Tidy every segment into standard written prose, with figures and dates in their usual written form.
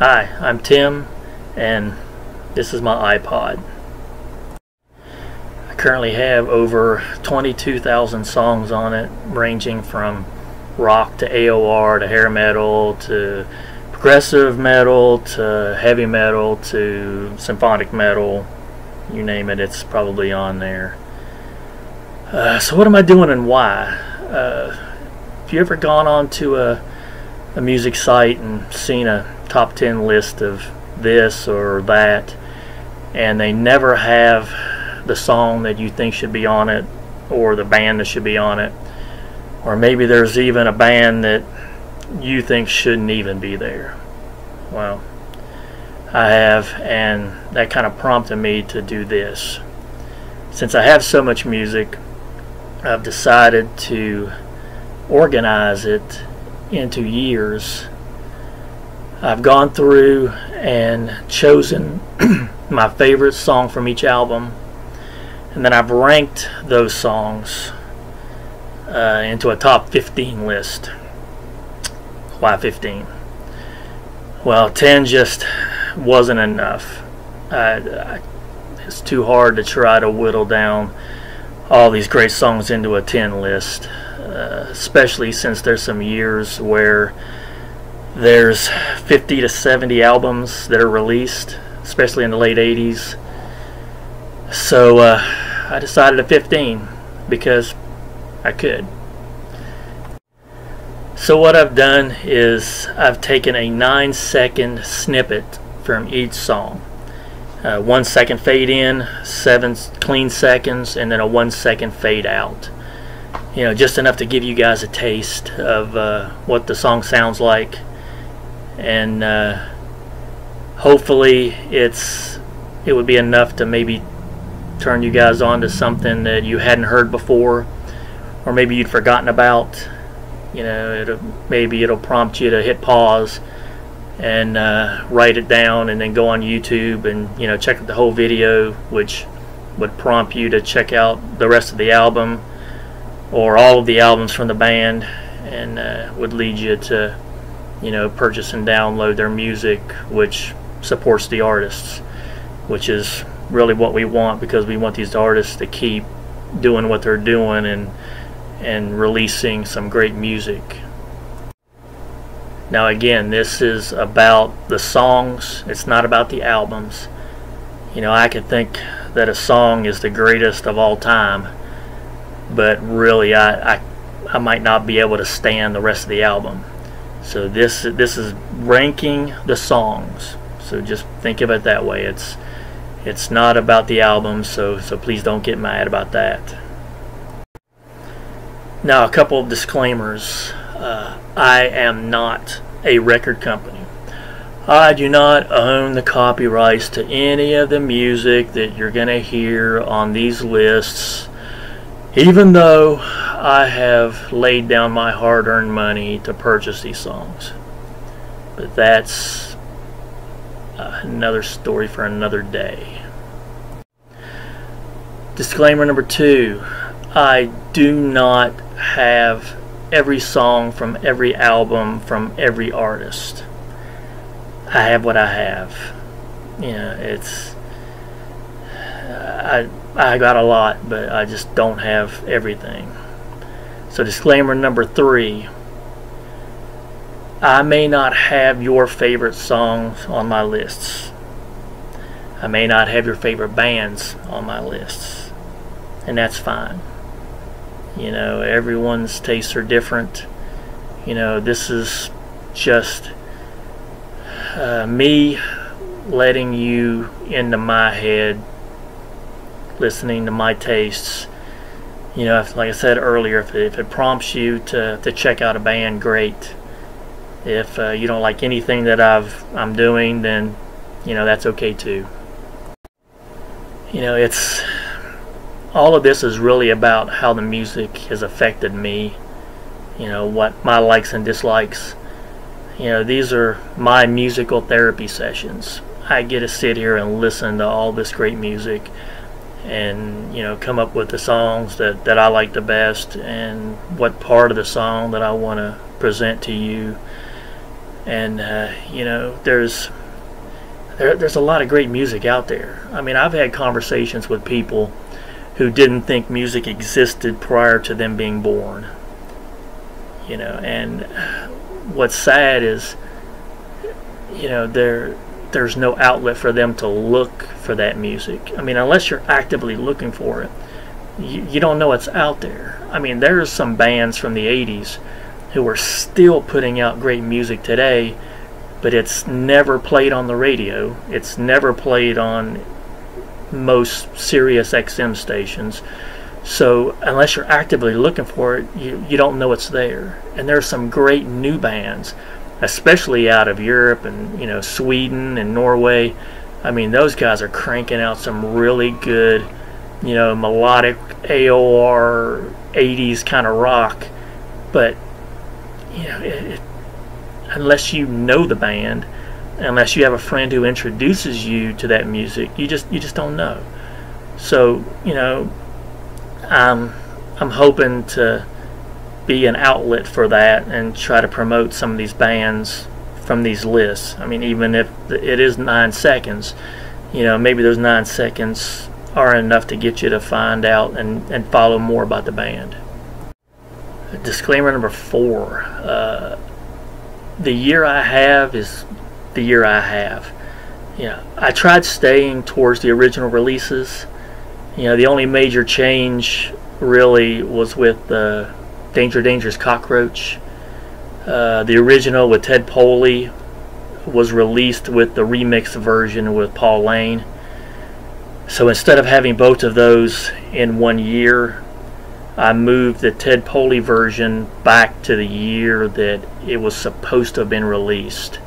Hi, I'm Tim, and this is my iPod. I currently have over 22,000 songs on it, ranging from rock to AOR to hair metal to progressive metal to heavy metal to symphonic metal. You name it, it's probably on there. So what am I doing and why? Have you ever gone on to a music site and seen a top 10 list of this or that, and they never have the song that you think should be on it, or the band that should be on it, or maybe there's even a band that you think shouldn't even be there? Well, I have, and that kind of prompted me to do this. Since I have so much music, I've decided to organize it into years. I've gone through and chosen my favorite song from each album, and then I've ranked those songs into a top 15 list. Why 15? Well, 10 just wasn't enough. It's too hard to try to whittle down all these great songs into a 10 list, especially since there's some years where there's 50 to 70 albums that are released, especially in the late 80s. So I decided to 15 because I could. So what I've done is I've taken a 9-second snippet from each song. 1 second fade in, 7 clean seconds, and then a 1 second fade out. You know, just enough to give you guys a taste of what the song sounds like, and hopefully it would be enough to maybe turn you guys on to something that you hadn't heard before, or maybe you'd forgotten about. You know, maybe it'll prompt you to hit pause and write it down, and then go on YouTube and, you know, check out the whole video, which would prompt you to check out the rest of the album or all of the albums from the band, and would lead you to, you know, purchase and download their music, which supports the artists, which is really what we want, because we want these artists to keep doing what they're doing and releasing some great music. Now again, this is about the songs, it's not about the albums. You know, I could think that a song is the greatest of all time, but really I might not be able to stand the rest of the album. So this is ranking the songs. So just think of it that way. It's not about the albums, so please don't get mad about that. Now, a couple of disclaimers. I am not a record company. I do not own the copyrights to any of the music that you're going to hear on these lists, even though I have laid down my hard-earned money to purchase these songs. But that's another story for another day. Disclaimer number 2. I do not have every song from every album from every artist. I have what I have. You know, I got a lot, but I just don't have everything. So disclaimer number 3. I may not have your favorite songs on my lists. I may not have your favorite bands on my lists, and that's fine. You know, everyone's tastes are different. You know, this is just me letting you into my head, listening to my tastes. You know, like I said earlier, if it prompts you to check out a band, great. If you don't like anything that I'm doing, then, you know, that's okay too. You know, all of this is really about how the music has affected me. You know, what my likes and dislikes. You know, these are my musical therapy sessions. I get to sit here and listen to all this great music, and, you know, come up with the songs that I like the best, and what part of the song that I want to present to you. And there's a lot of great music out there. I mean, I've had conversations with people who didn't think music existed prior to them being born. And what's sad is, there's no outlet for them to look for that music. I mean, unless you're actively looking for it, you don't know what's out there. I mean, there's some bands from the 80s who are still putting out great music today, but it's never played on the radio. It's never played on most Sirius XM stations. So unless you're actively looking for it, you don't know it's there. And there's some great new bands, especially out of Europe and Sweden and Norway. I mean, those guys are cranking out some really good, melodic AOR 80s kind of rock. But unless you know the band, unless you have a friend who introduces you to that music, you just don't know. So I'm hoping to be an outlet for that and try to promote some of these bands from these lists. I mean, even if it is 9 seconds, maybe those 9 seconds are enough to get you to find out and follow more about the band. Disclaimer number 4. The year I have is the year I have. I tried staying towards the original releases. The only major change really was with Danger Dangerous Cockroach. The original with Ted Poley was released with the remix version with Paul Lane. So instead of having both of those in one year, I moved the Ted Poley version back to the year that it was supposed to have been released.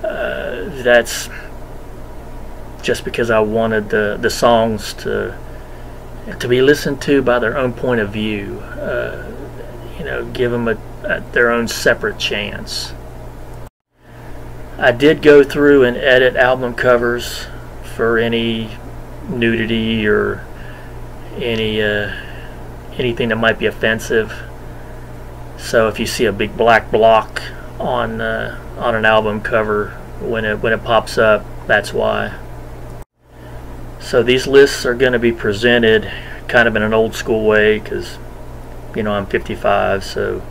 That's just because I wanted the songs to be listened to by their own point of view. Give them their own separate chance. I did go through and edit album covers for any nudity or anything that might be offensive. So if you see a big black block on an album cover when it pops up, that's why. So these lists are going to be presented kind of in an old school way, because I'm 55, so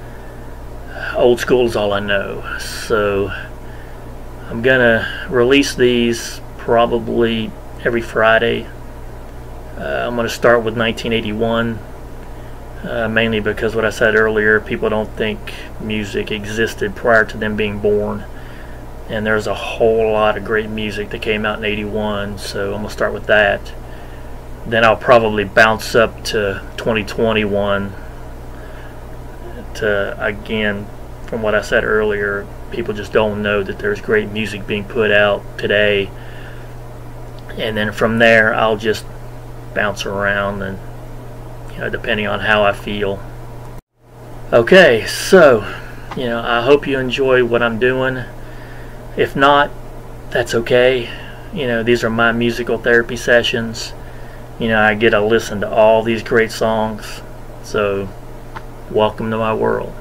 old school is all I know. So I'm going to release these probably every Friday. I'm going to start with 1981, mainly because what I said earlier, people don't think music existed prior to them being born. And there's a whole lot of great music that came out in 81, so I'm going to start with that. Then I'll probably bounce up to 2021 to, again, from what I said earlier, people just don't know that there's great music being put out today. And then from there, I'll just bounce around and, depending on how I feel. Okay, so, I hope you enjoy what I'm doing. If not, that's okay. These are my musical therapy sessions. I get to listen to all these great songs. So, welcome to my world.